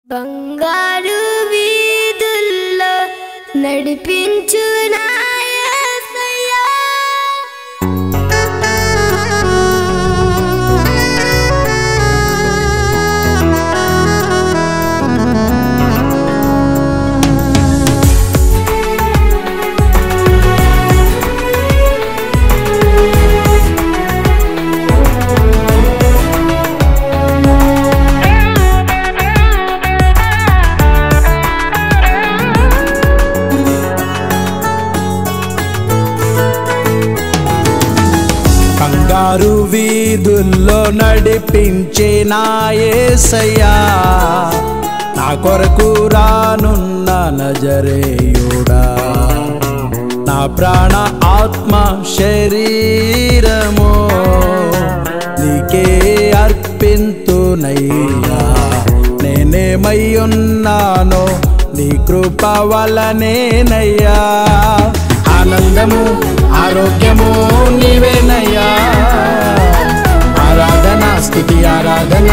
బంగారు వీధుల్లో నడిపించు నా యేసయ్యా బంగారు వీధుల్లో నడిపించే నా యేసయ్యా నా కొరకు రానున్న నజరేయుడా నా ప్రాణ ఆత్మ శరీరము నీకే అర్పింతునయ్యా నేనేమై ఉన్నానో నీ కృప వలనేనయ్యా ఆనందము ఆరోగ్యము నీవేనయ్యా ఆరాధన స్తుతి ఆరాధన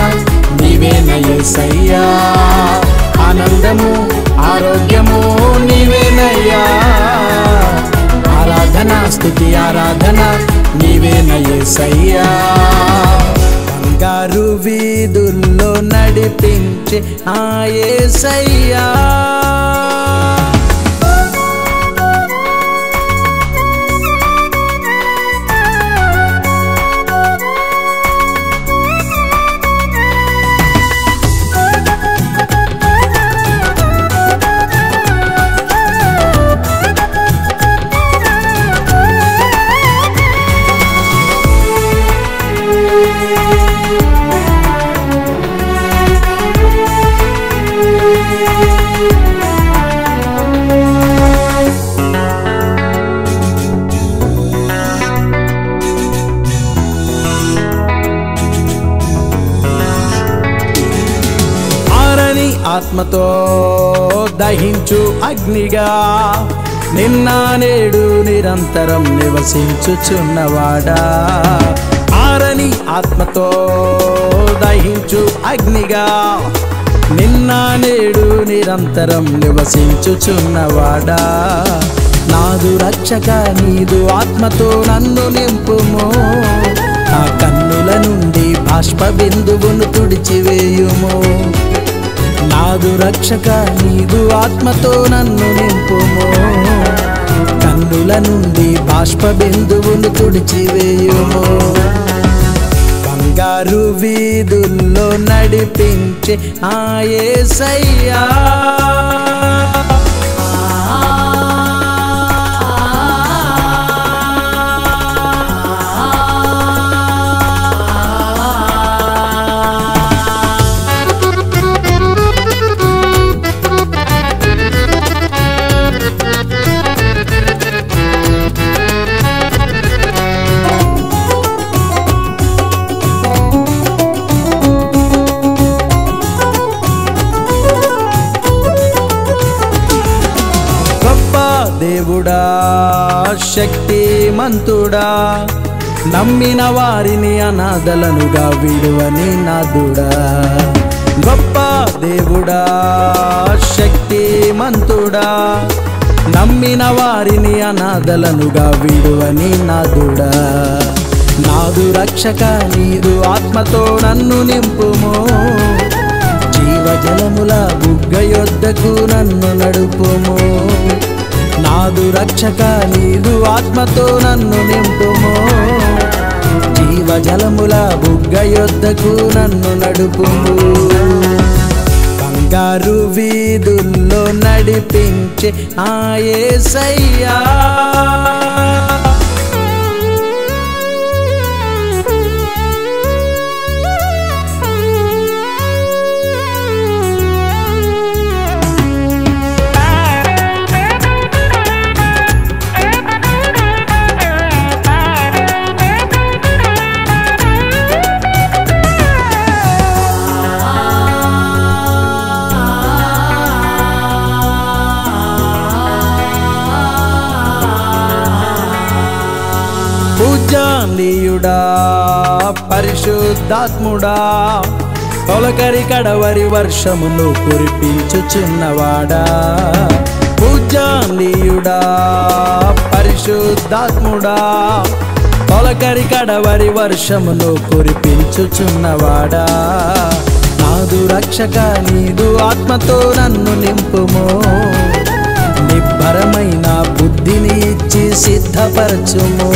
నీవేనయ్యా ఆనందము ఆరోగ్యము నీవేనయ్యా ఆరాధన స్తుతి ఆరాధన నీవేనయ్యా బంగారు వీధుల్లో నడిపించే ఆ యేసయ్యా ఆత్మతో దహించు అగ్నిగా నిన్న నేడు నిరంతరం నివసించుచున్నవాడా ఆరని ఆత్మతో దహించు అగ్నిగా నిన్న నేడు నిరంతరం నివసించుచున్నవాడా నాదు రక్షక నీదు ఆత్మతో నన్ను నింపుము నా కన్నుల నుండి బాష్ప బిందువును తుడిచివేయుము నాదు రక్షక నీదు ఆత్మతో నన్ను నింపుము కన్నుల నుండి బాష్ప బిందువును తుడిచివేయుము బంగారు వీధుల్లో నడిపించే ఆ యేసయ్యా దేవుడా శక్తిమంతుడా నమ్మిన వారిని అనాథలనుగా విడువని నాదుడా గొప్ప దేవుడా శక్తిమంతుడా నమ్మిన వారిని అనాథలనుగా విడువని నాదుడా నాదు రక్షక నీదు ఆత్మతో నన్ను నింపుము జీవజలముల బుగ్గ యొద్దకు నన్ను నడుపుము నాదు రక్షక నీదు ఆత్మతో నన్ను నింపుము జీవజలముల బుగ్గ యొద్దకు నన్ను నడుపుము బంగారు వీధుల్లో నడిపించే ఆ యేసయ్యా పూజనీయుడా పరిశుద్ధాత్ముడా తొలకరి కడవరి వర్షమును కురిపించుచున్నవాడా పూజనీయుడా పరిశుద్ధాత్ముడా తొలకరి కడవరి వర్షమును కురిపించుచున్నవాడా నాదు రక్షక నీదు ఆత్మతో నన్ను నింపుము నిబ్బరమైన బుద్ధిని ఇచ్చి సిద్ధపరచుము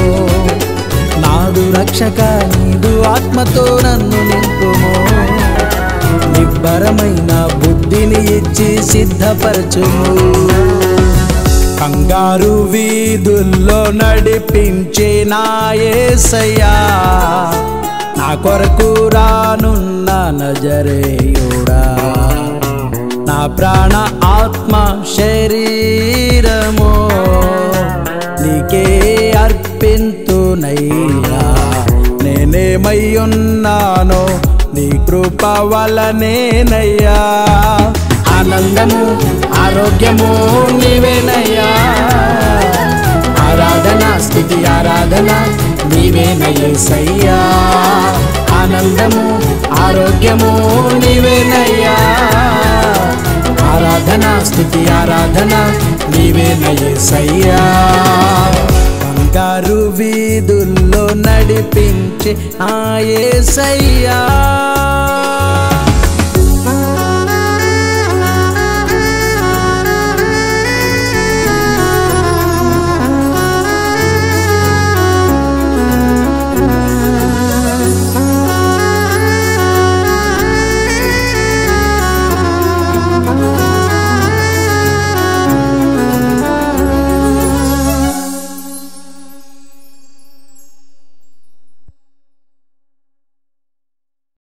నాదు రక్షక నీదు ఆత్మతో నన్ను నింపుము నిబ్బరమైన బుద్ధిని ఇచ్చి సిద్ధపరచుము కంగారు వీధుల్లో నడిపించే నా యేసయ్యా నా కొరకు రానున్న నజరేయుడా నా ప్రాణ ఆత్మ శరీరము నీకే అర్పింతునయ్యా నేనేమై ఉన్నానో నీ కృప వలనేనయ్యా ఆనందము ఆరోగ్యము నీవేనయ్యా ఆరాధన స్తుతి ఆరాధన నీవేనయ్యా ఆనందము ఆరోగ్యము నీవేనయ్యా ఆరాధన స్తుతి ఆరాధన నీవేనయ్యా బంగారు వీధుల్లో నడిపించే ఆ యేసయ్యా